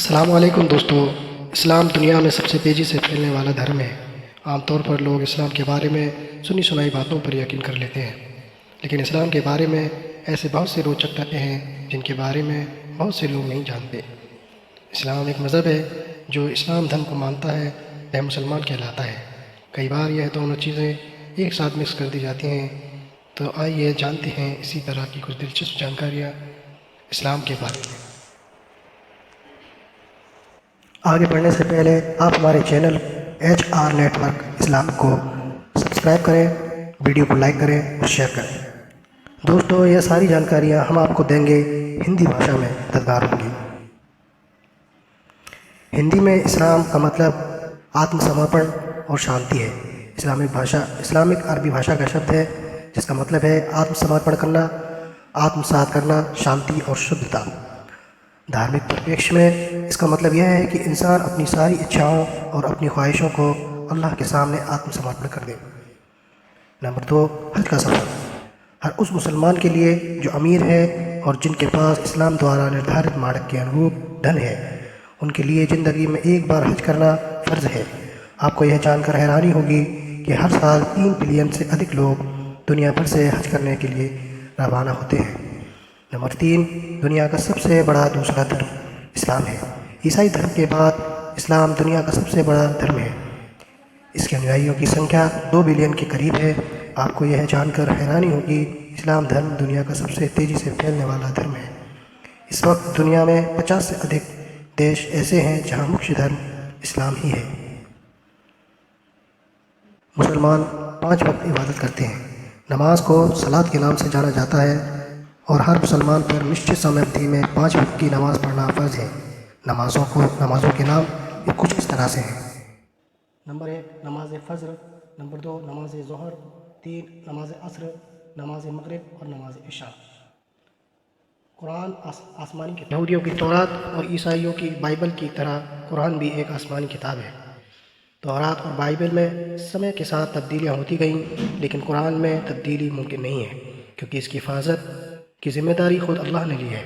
السلام علیکم دوستو۔ اسلام دنیا میں سب سے تیزی سے پھیلنے والا دھرم ہے۔ عام طور پر لوگ اسلام کے بارے میں سنی سنائی باتوں پر یقین کر لیتے ہیں، لیکن اسلام کے بارے میں ایسے بہت سے روچک باتیں ہیں جن کے بارے میں بہت سے لوگ نہیں جانتے۔ اسلام ایک مذہب ہے۔ جو اسلام دھرم کو مانتا ہے وہ مسلمان کہلاتا ہے۔ کئی بار یہ دونوں چیزیں ایک ساتھ مکس کر دی جاتی ہیں۔ تو آئیے جانتے ہیں اسی طرح کی کچھ دلچسپ جانکاریاں اسلام کے بارے میں۔ آگے بڑھنے سے پہلے آپ ہمارے چینل HR نیٹورک اسلام کو سبسکرائب کریں، ویڈیو کو لائک کریں اور شیئر کریں۔ دوستو، یہ ساری جانکاریاں ہم آپ کو دیں گے ہندی بھاشا میں مددگار ہوں گی۔ ہندی میں اسلام کا مطلب آتم سمرپن اور شانتی ہے۔ اسلامک عربی بھاشا کا شبد ہے جس کا مطلب ہے آتم سمرپن کرنا، آتمسات کرنا، شانتی اور شدھتا۔ دھارمک پریپیکش میں اس کا مطلب یہ ہے کہ انسان اپنی ساری اچھاؤں اور اپنی خواہشوں کو اللہ کے سامنے آتم سمرپن کر دے۔ نمبر 2، حج کا سفر۔ ہر اس مسلمان کے لیے جو امیر ہے اور جن کے پاس اسلام دوارا نردھارت مارگ کے انوروپ دھن ہے، ان کے لیے زندگی میں ایک بار حج کرنا فرض ہے۔ آپ کو یہ جان کر حیرانی ہوگی کہ ہر سال 3 بلین سے ادھک لوگ دنیا بھر سے حج کرنے کے لیے روانہ ہوتے ہیں۔ نمبر 3، دنیا کا سب سے بڑا دوسرا دھرم اسلام ہے۔ عیسائی دھرم کے بعد اسلام دنیا کا سب سے بڑا دھرم ہے۔ اس کے انویائیوں کی سنکھیا 2 بلین کے قریب ہے۔ آپ کو یہ جان کر حیرانی ہوگی اسلام دھرم دنیا کا سب سے تیزی سے پھیلنے والا دھرم ہے۔ اس وقت دنیا میں 50 سے ادھک دیش ایسے ہیں جہاں مکھی دھرم اسلام ہی ہے۔ مسلمان 5 وقت عبادت کرتے ہیں۔ نماز کو صلاۃ کے نام سے جانا جاتا ہے اور ہر مسلمان پر نشچت سمے اودھی میں 5 وقت کی نماز پڑھنا فرض ہے۔ نمازوں کے نام کچھ اس طرح سے ہیں۔ نمبر 1، نماز فجر۔ نمبر 2، نماز ظہر۔ 3، نماز عصر۔ نماز مغرب اور نماز عشاء۔ قرآن آسمانی کتاب۔ یہودیوں کی تورات اور عیسائیوں کی بائبل کی طرح قرآن بھی ایک آسمانی کتاب ہے۔ تورات اور بائبل میں سمے کے ساتھ تبدیلیاں ہوتی گئیں، لیکن قرآن میں تبدیلی ممکن نہیں ہے کیونکہ اس کی حفاظت کی ذمہ داری خود اللہ نے لی ہے۔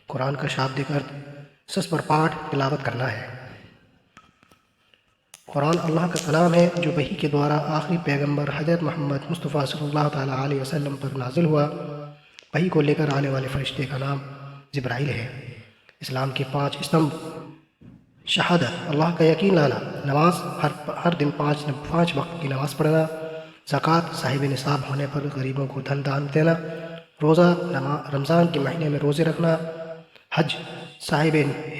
قرآن کا شابدک ارتھ سس پر پاٹھ تلاوت کرنا ہے۔ قرآن اللہ کا کلام ہے جو وحی کے دوارا آخری پیغمبر حضرت محمد مصطفیٰ صلی اللہ تعالیٰ علیہ وسلم پر نازل ہوا۔ وحی کو لے کر آنے والے فرشتے کا نام جبرائیل ہے۔ اسلام کے 5 ستمبھ: شہادت، اللہ کا یقین لانا، نماز ہر دن 5 وقت کی نماز پڑھنا، زکوٰۃ صاحب نصاب ہونے پر غریبوں کو دان دینا، روزہ رمضان کے مہینے میں روزے رکھنا، حج صاحب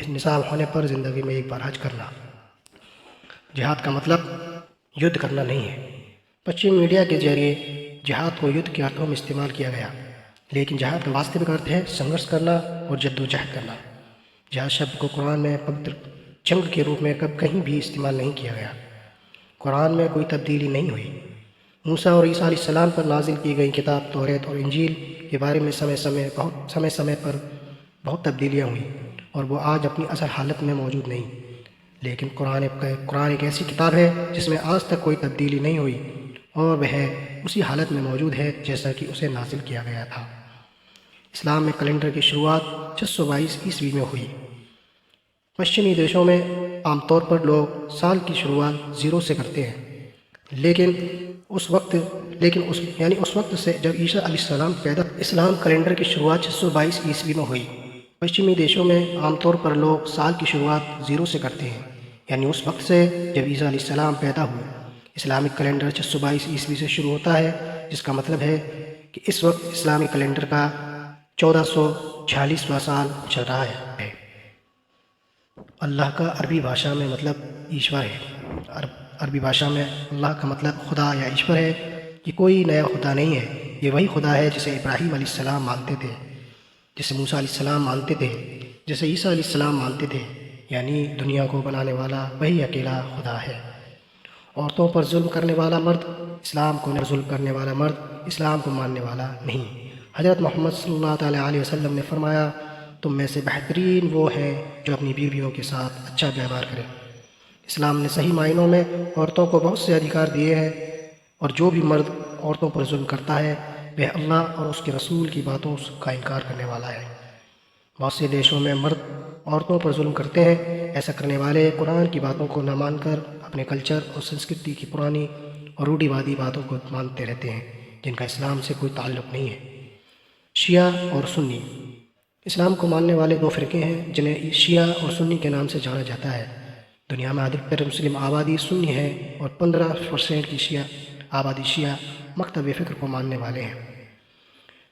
نصاب ہونے پر زندگی میں ایک بار حج کرنا۔ جہاد کا مطلب یدھ کرنا نہیں ہے۔ پچھم میڈیا کے ذریعے جہاد کو یدھ کے ارتھوں میں استعمال کیا گیا، لیکن جہاد کا واستوک ارتھ ہے سنگھرش کرنا اور جد و جہد کرنا۔ جہاد شبد کو قرآن میں پوتر جنگ کے روپ میں کہیں بھی استعمال نہیں کیا گیا۔ قرآن میں کوئی تبدیلی نہیں ہوئی۔ موسیٰ اور عیسیٰ علیہ السلام پر نازل کی گئی کتاب توریت اور انجیل کے بارے میں سمے پر بہت تبدیلیاں ہوئیں اور وہ آج اپنی اصل حالت میں موجود نہیں۔ لیکن قرآن ایک ایسی کتاب ہے جس میں آج تک کوئی تبدیلی نہیں ہوئی اور وہ اسی حالت میں موجود ہے جیسا کہ اسے نازل کیا گیا تھا۔ اسلام میں کیلنڈر کی شروعات 622 عیسوی میں ہوئی۔ پشچمی دیشوں میں عام طور پر لوگ سال کی شروعات 0 سے کرتے ہیں، لیکن اس وقت سے جب عیسیٰ علیہ السلام پیدا اسلام کیلنڈر کی شروعات 622 عیسوی میں ہوئی۔ پشچمی دیشوں میں عام طور پر لوگ سال کی شروعات 0 سے کرتے ہیں، یعنی اس وقت سے جب عیسیٰ علیہ السلام پیدا ہوئے۔ اسلامک کیلنڈر 622 عیسوی سے شروع ہوتا ہے، جس کا مطلب ہے کہ اس وقت اسلامی کیلنڈر کا 1446واں سال چل رہا ہے۔ اللہ کا عربی بھاشا میں مطلب ایشور ہے۔ عربی بھاشا میں اللہ کا مطلب خدا یا ایشور ہے۔ یہ کوئی نیا خدا نہیں ہے، یہ وہی خدا ہے جسے ابراہیم علیہ السلام مانتے تھے، جسے موسیٰ علیہ السلام مانتے تھے، جسے عیسیٰ علیہ السلام مانتے تھے، یعنی دنیا کو بنانے والا وہی اکیلا خدا ہے۔ عورتوں پر ظلم کرنے والا مرد اسلام کو ظلم کرنے والا مرد اسلام کو ماننے والا نہیں۔ حضرت محمد صلی اللہ تعالیٰ علیہ وسلم نے فرمایا، تم میں سے بہترین وہ ہیں جو اپنی بیویوں کے ساتھ اچھا ویوہار کریں۔ اسلام نے صحیح معنوں میں عورتوں کو بہت سے ادھیکار دیے ہیں، اور جو بھی مرد عورتوں پر ظلم کرتا ہے وہ اللہ اور اس کے رسول کی باتوں کا انکار کرنے والا ہے۔ بہت سے دیشوں میں مرد عورتوں پر ظلم کرتے ہیں، ایسا کرنے والے قرآن کی باتوں کو نہ مان کر اپنے کلچر اور سنسکرتی کی پرانی اور روڑھیوادی باتوں کو مانتے رہتے ہیں جن کا اسلام سے کوئی تعلق نہیں ہے۔ شیعہ اور سنی۔ اسلام کو ماننے والے دو فرقے ہیں جنہیں شیعہ اور سنی کے نام سے جانا جاتا ہے۔ دنیا میں ادھکتر مسلم آبادی سنی ہے اور 15% کی شیعہ آبادی شیعہ مکتب فکر کو ماننے والے ہیں۔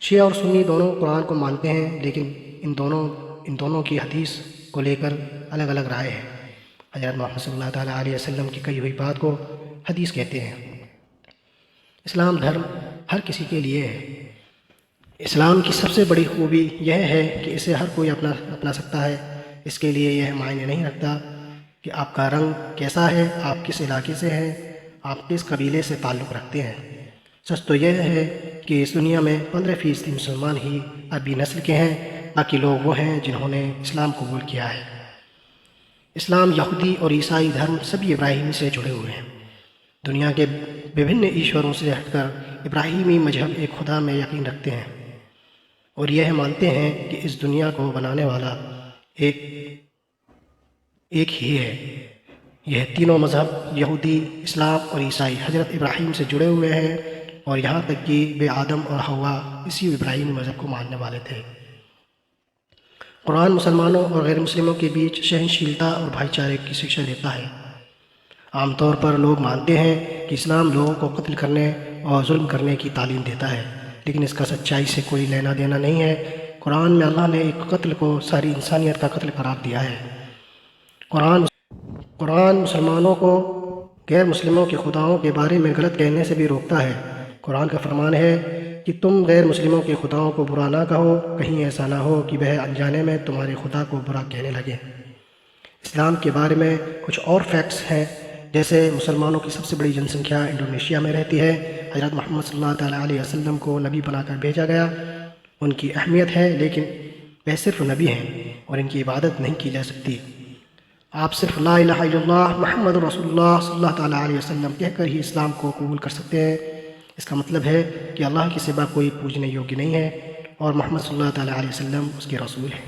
شیعہ اور سنی دونوں قرآن کو مانتے ہیں، لیکن ان دونوں کی حدیث کو لے کر الگ الگ رائے ہے۔ حضرت محمد صلی اللہ تعالیٰ علیہ وسلم کی کہی ہوئی بات کو حدیث کہتے ہیں۔ اسلام دھرم ہر کسی کے لیے ہے۔ اسلام کی سب سے بڑی خوبی یہ ہے کہ اسے ہر کوئی اپنا سکتا ہے۔ اس کے لیے یہ معنی نہیں رکھتا کہ آپ کا رنگ کیسا ہے، آپ کس علاقے سے ہیں، آپ کس قبیلے سے تعلق رکھتے ہیں۔ سچ تو یہ ہے کہ اس دنیا میں 15% مسلمان ہی عربی نسل کے ہیں، باقی لوگ وہ ہیں جنہوں نے اسلام قبول کیا ہے۔ اسلام، یہودی اور عیسائی دھرم سبھی ابراہیمی سے جڑے ہوئے ہیں۔ دنیا کے وبھن ایشوروں سے ہٹ کر ابراہیمی مذہب ایک خدا میں یقین رکھتے ہیں اور یہ مانتے ہیں کہ اس دنیا کو بنانے والا ایک ہی ہے۔ یہ تینوں مذہب یہودی، اسلام اور عیسائی حضرت ابراہیم سے جڑے ہوئے ہیں اور یہاں تک کہ بے آدم اور حوا اسی ابراہیمی مذہب کو ماننے والے تھے۔ قرآن مسلمانوں اور غیر مسلموں کے بیچ سہنشیلتا اور بھائی چارے کی شکشا دیتا ہے۔ عام طور پر لوگ مانتے ہیں کہ اسلام لوگوں کو قتل کرنے اور ظلم کرنے کی تعلیم دیتا ہے، لیکن اس کا سچائی سے کوئی لینا دینا نہیں ہے۔ قرآن میں اللہ نے ایک قتل کو ساری انسانیت کا قتل قرار دیا ہے۔ قرآن مسلمانوں کو غیر مسلموں کے خداؤں کے بارے میں غلط کہنے سے بھی روکتا ہے۔ قرآن کا فرمان ہے کہ تم غیر مسلموں کے خداؤں کو برا نہ کہو، کہیں ایسا نہ ہو کہ وہ انجانے میں تمہارے خدا کو برا کہنے لگے۔ اسلام کے بارے میں کچھ اور فیکٹس ہیں، جیسے مسلمانوں کی سب سے بڑی جن سنکھیا انڈونیشیا میں رہتی ہے۔ حضرت محمد صلی اللہ تعالیٰ علیہ وسلم کو نبی بنا کر بھیجا گیا۔ ان کی اہمیت ہے، لیکن وہ صرف نبی ہیں اور ان کی عبادت نہیں کی جا سکتی۔ آپ صرف لا الہ الا اللہ محمد رسول اللہ صلی اللہ تعالیٰ علیہ وسلم کہہ کر ہی اسلام کو قبول کر سکتے ہیں۔ اس کا مطلب ہے کہ اللہ کی سوا کوئی پوجنے یوگی نہیں ہے اور محمد صلی اللہ تعالیٰ علیہ وسلم اس کے رسول ہیں۔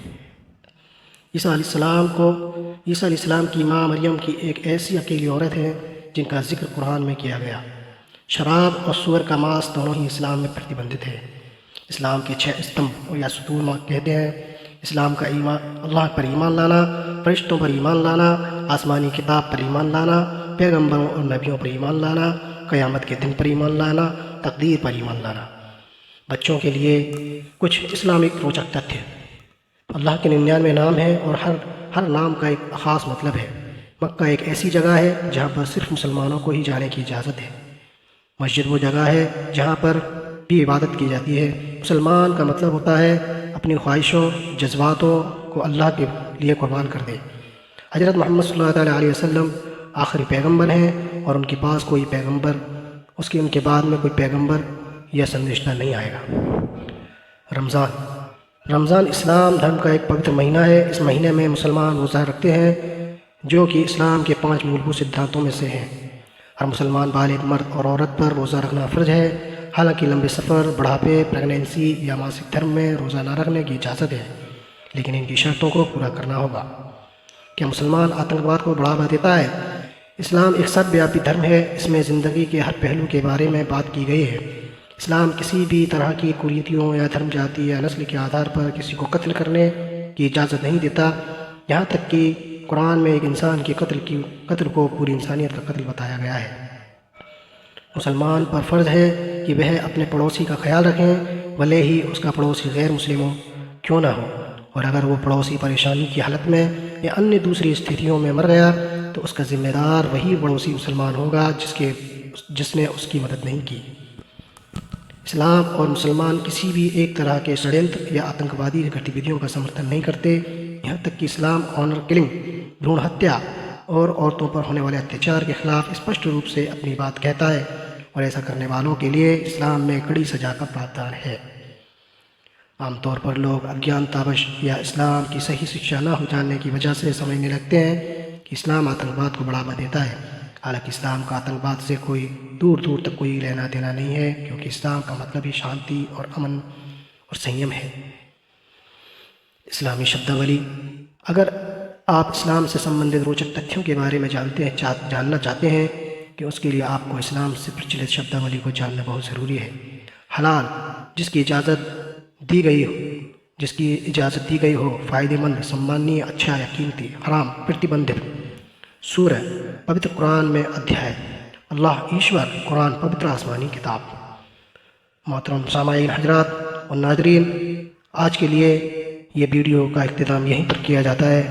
عیسیٰ علیہ السلام کی ماں مریم کی ایک ایسی اکیلی عورت ہے جن کا ذکر قرآن میں کیا گیا۔ شراب اور سور کا ماس دونوں ہی اسلام میں پرتیبندھت ہے۔ اسلام کے 6 استمبھ یا ستون کہتے ہیں۔ اسلام کا ایمان، اللہ پر ایمان لانا، فرشتوں پر ایمان لانا، آسمانی کتاب پر ایمان لانا، پیغمبروں اور نبیوں پر ایمان لانا، قیامت کے دن پر ایمان لانا، تقدیر پر ایمان لانا۔ بچوں کے لیے کچھ اسلامک روچک تتھیہ۔ اللہ کے 99 نام ہیں اور ہر نام کا ایک خاص مطلب ہے۔ مکہ ایک ایسی جگہ ہے جہاں پر صرف مسلمانوں کو ہی جانے کی اجازت ہے۔ مسجد وہ جگہ ہے جہاں پر بھی عبادت کی جاتی ہے۔ مسلمان کا مطلب ہوتا ہے اپنی خواہشوں، جذباتوں کو اللہ کے لیے قربان کر دے۔ حضرت محمد صلی اللہ تعالیٰ علیہ وسلم آخری پیغمبر ہیں اور ان کے پاس کوئی پیغمبر، ان کے بعد میں کوئی پیغمبر یا سندیشتہ نہیں آئے گا۔ رمضان اسلام دھرم کا ایک پوتر مہینہ ہے۔ اس مہینے میں مسلمان روزہ رکھتے ہیں جو کہ اسلام کے 5 مولبوت سدھانتوں میں سے ہیں۔ ہر مسلمان بالغ مرد اور عورت پر روزہ رکھنا فرض ہے، حالانکہ لمبے سفر، بڑھاپے، پریگنینسی یا ماسک دھرم میں روزہ نہ رکھنے کی اجازت ہے، لیکن ان کی شرطوں کو پورا کرنا ہوگا۔ کیا مسلمان آتنکواد کو بڑھاوا دیتا ہے؟ اسلام ایک سب ویاپی دھرم ہے۔ اس میں زندگی کے ہر پہلو کے بارے میں بات کی گئی ہے۔ اسلام کسی بھی طرح کی کریتیوں یا دھرم، جاتی یا نسل کے آدھار پر کسی کو قتل کرنے کی اجازت نہیں دیتا، یہاں تک کہ قرآن میں ایک انسان کے قتل کو پوری انسانیت کا قتل بتایا گیا ہے۔ مسلمان پر فرض ہے کہ وہ اپنے پڑوسی کا خیال رکھیں، بھلے ہی اس کا پڑوسی غیر مسلم ہو کیوں نہ ہو، اور اگر وہ پڑوسی پریشانی کی حالت میں یا انیہ دوسری استھتیوں میں مر گیا تو اس کا ذمہ دار وہی پڑوسی مسلمان ہوگا جس نے اس کی مدد نہیں کی۔ اسلام اور مسلمان کسی بھی ایک طرح کے ષڈینتر یا آتنکوادی گتیودھیوں کا سمرتھن نہیں کرتے، یہاں تک کہ اسلام آنر کلنگ، بھرون ہتیا اور عورتوں پر ہونے والے اتیاچار کے خلاف اسپشٹ روپ سے اپنی بات کہتا ہے، اور ایسا کرنے والوں کے لیے اسلام میں کڑی سزا کا پرادھان ہے۔ عام طور پر لوگ اگیانتاوش یا اسلام کی صحیح شکشا نہ ہو جاننے کی وجہ سے سمجھنے لگتے ہیں کہ اسلام آتنکواد کو بڑھاوا دیتا ہے، حالانکہ اسلام کا آتنکواد سے کوئی دور تک کوئی لینا دینا نہیں ہے، کیونکہ اسلام کا مطلب ہی شانتی اور امن اور سنیم ہے۔ اسلامی شبداولی۔ آپ اسلام سے سمبندھت روچک تتھیوں کے بارے میں جاننا چاہتے ہیں کہ اس کے لیے آپ کو اسلام سے پرچلت شبداولی کو جاننا بہت ضروری ہے۔ حلال جس کی اجازت دی گئی ہو، فائدہ مند، سمانیہ، اچھا یا قیمتی۔ حرام پرتیبندھت۔ سورہ پوتر قرآن میں ادھیائے اللہ ایشور قرآن پوتر آسمانی کتاب۔ محترم سامعین حضرات اور ناظرین، آج کے لیے یہ ویڈیو کا اختتام یہیں پر کیا جاتا ہے،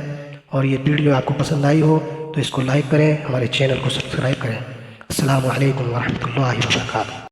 اور یہ ویڈیو آپ کو پسند آئی ہو تو اس کو لائک کریں، ہمارے چینل کو سبسکرائب کریں۔ السلام علیکم ورحمۃ اللہ وبرکاتہ۔